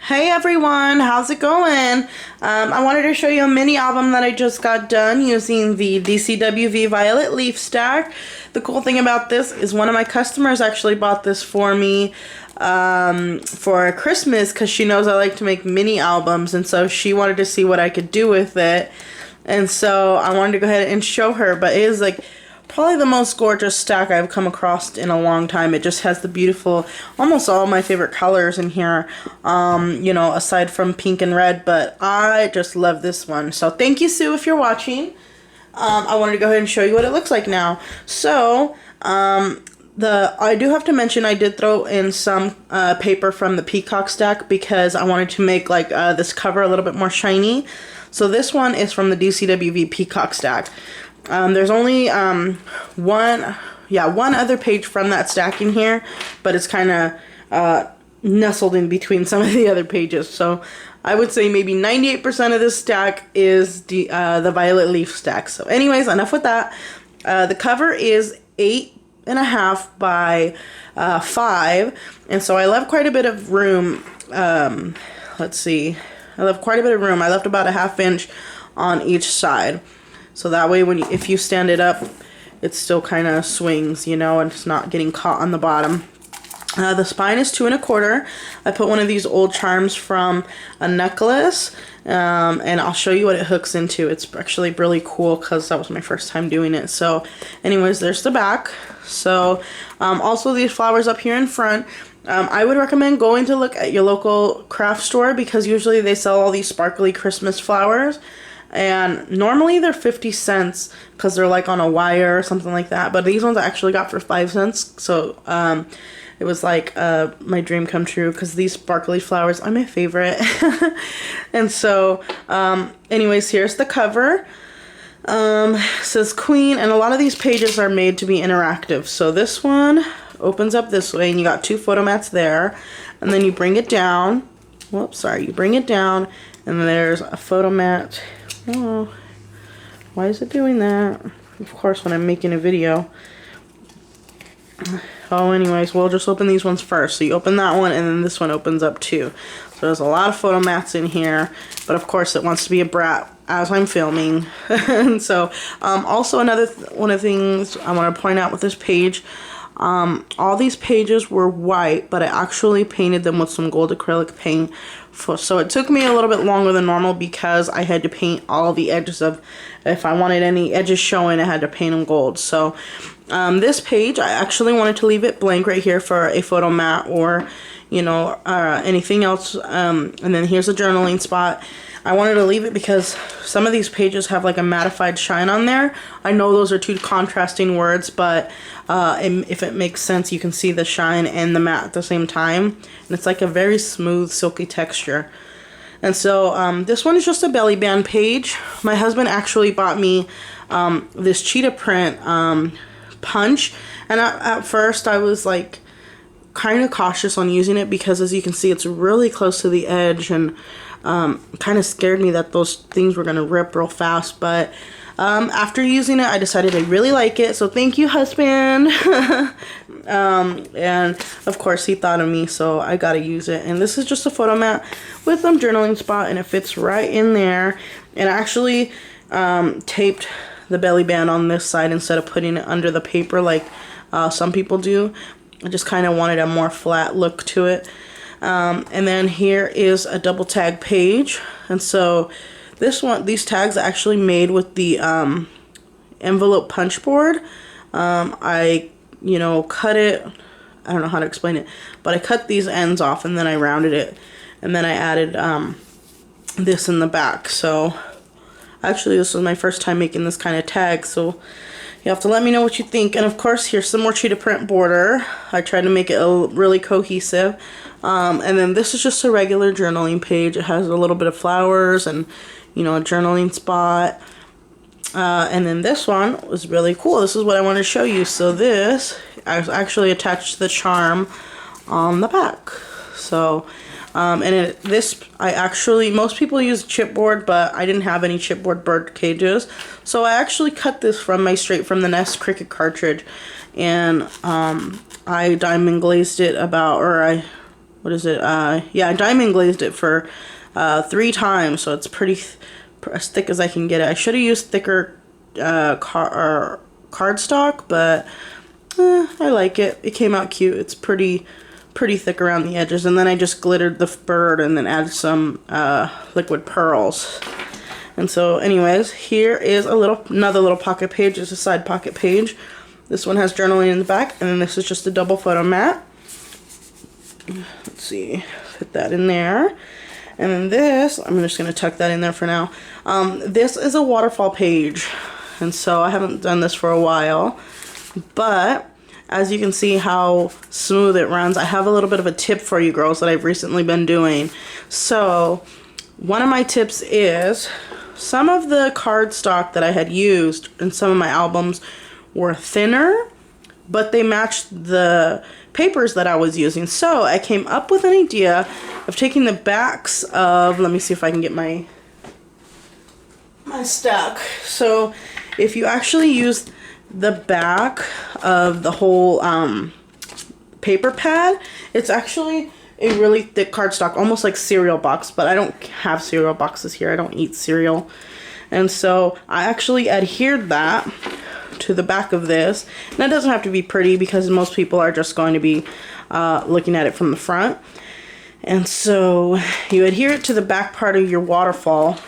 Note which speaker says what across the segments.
Speaker 1: Hey everyone, how's it going? I wanted to show you a mini album that I just got done using the DCWV Violet Leaf Stack. The cool thing about this is one of my customers actually bought this for me for Christmas because she knows I like to make mini albums, and so she wanted to see what I could do with it. And so I wanted to go ahead and show her, but it is like probably the most gorgeous stack I've come across in a long time. It just has the beautiful, almost all my favorite colors in here, you know, aside from pink and red, but I just love this one. So thank you, Sue, if you're watching. I wanted to go ahead and show you what it looks like now. So, I do have to mention I did throw in some paper from the peacock stack because I wanted to make like this cover a little bit more shiny. So this one is from the DCWV peacock stack. There's only one other page from that stack in here, but it's kind of nestled in between some of the other pages. So I would say maybe 98% of this stack is the violet leaf stack. So anyways, enough with that. The cover is 8.5 by 5, and so I left quite a bit of room. Let's see. I left quite a bit of room. I left about a 1/2 inch on each side. So that way if you stand it up, it still kind of swings, you know, and it's not getting caught on the bottom. The spine is 2 1/4. I put one of these old charms from a necklace, and I'll show you what it hooks into. It's actually really cool because that was my first time doing it. So anyways, there's the back. So also these flowers up here in front. I would recommend going to look at your local craft store because usually they sell all these sparkly Christmas flowers. And normally they're 50 cents because they're like on a wire or something like that. But these ones I actually got for 5 cents. So it was like my dream come true because these sparkly flowers are my favorite. And so anyways, here's the cover. It says Queen, and a lot of these pages are made to be interactive. So this one opens up this way and you got 2 photo mats there. And then you bring it down. Whoops, sorry. You bring it down and there's a photo mat. Oh, why is it doing that? Of course, when I'm making a video. Oh, anyways, we'll just open these ones first. So you open that one, and then this one opens up too. So there's a lot of photo mats in here, but of course it wants to be a brat as I'm filming. And so, also another one of the things I want to point out with this page, all these pages were white, but I actually painted them with some gold acrylic paint. So it took me a little bit longer than normal because I had to paint all the edges of, if I wanted any edges showing, I had to paint them gold. So this page, I actually wanted to leave it blank right here for a photo mat or, you know, anything else. And then here's a journaling spot. I wanted to leave it because some of these pages have like a mattified shine on there. I know those are two contrasting words, but if it makes sense, you can see the shine and the matte at the same time. And it's like a very smooth, silky texture. And so this one is just a belly band page. My husband actually bought me this cheetah print punch. And at first I was like kind of cautious on using it because, as you can see, it's really close to the edge, and kind of scared me that those things were going to rip real fast. But after using it, I decided I really like it. So thank you, husband. And of course he thought of me, so I got to use it. And this is just a photo mat with some journaling spot, and it fits right in there. And I actually taped the belly band on this side instead of putting it under the paper like some people do. I just kind of wanted a more flat look to it. And then here is a double tag page. And so these tags are actually made with the envelope punch board. I, you know, cut it. I don't know how to explain it, but I cut these ends off and then I rounded it. And then I added this in the back. So actually this was my first time making this kind of tag. So you have to let me know what you think. And of course, here's some more cheetah print border. I tried to make it really cohesive. And then this is just a regular journaling page. It has a little bit of flowers and, you know, a journaling spot. And then this one was really cool. This is what I wanted to show you. So this, I actually attached the charm on the back. So, most people use chipboard, but I didn't have any chipboard bird cages. So I actually cut this from my Straight from the Nest Cricut cartridge. And I diamond glazed it I what is it? Yeah, I diamond glazed it for 3 times, so it's pretty as thick as I can get it. I should have used thicker cardstock, but I like it. It came out cute. It's pretty thick around the edges, and then I just glittered the bird and then added some liquid pearls. And so anyways, here is another little pocket page. It's a side pocket page. This one has journaling in the back, and then this is just a double photo mat. Let's see, put that in there. And then this, I'm just going to tuck that in there for now. This is a waterfall page, and so I haven't done this for a while, but as you can see how smooth it runs, I have a little bit of a tip for you girls that I've recently been doing. So one of my tips is, some of the cardstock that I had used in some of my albums were thinner, but they matched the papers that I was using. So I came up with an idea of taking the backs of, let me see if I can get my stack. So if you actually use the back of the whole paper pad, it's actually a really thick cardstock, almost like cereal box, but I don't have cereal boxes here. I don't eat cereal. And so I actually adhered that to the back of this. And that doesn't have to be pretty because most people are just going to be looking at it from the front. And so you adhere it to the back part of your waterfall,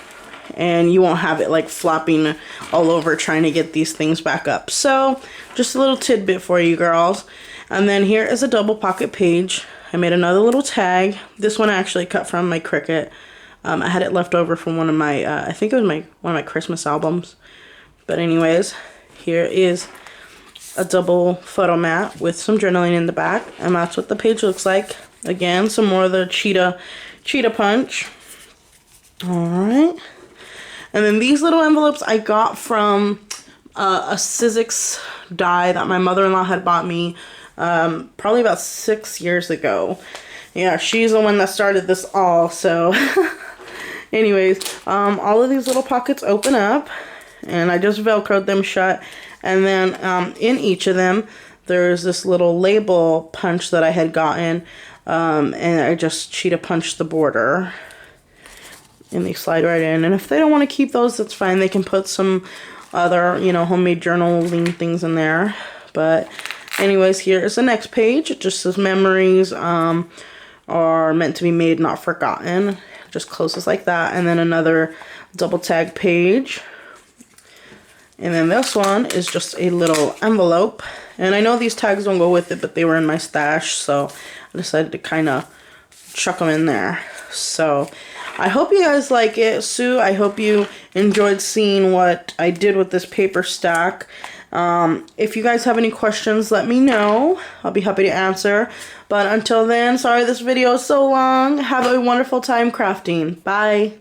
Speaker 1: and you won't have it like flopping all over trying to get these things back up. So just a little tidbit for you girls. And then here is a double pocket page. I made another little tag. This one I actually cut from my Cricut. I had it left over from one of my, I think it was one of my Christmas albums. But anyways, here is a double photo mat with some journaling in the back, and that's what the page looks like. Again, some more of the cheetah punch. Alright. And then these little envelopes I got from a Sizzix die that my mother-in-law had bought me probably about 6 years ago. Yeah, she's the one that started this all, so anyways, all of these little pockets open up, and I just velcroed them shut. And then in each of them, there's this little label punch that I had gotten, and I just cheetah punched the border, and they slide right in. And if they don't want to keep those, that's fine. They can put some other, you know, homemade journaling things in there. But anyways, here is the next page. It just says memories are meant to be made, not forgotten. Just closes like that. And then another double tag page. And then this one is just a little envelope. And I know these tags don't go with it, but they were in my stash, so I decided to kind of chuck them in there. So I hope you guys like it. Sue, I hope you enjoyed seeing what I did with this paper stack. If you guys have any questions, let me know. I'll be happy to answer. But until then, sorry this video is so long. Have a wonderful time crafting. Bye.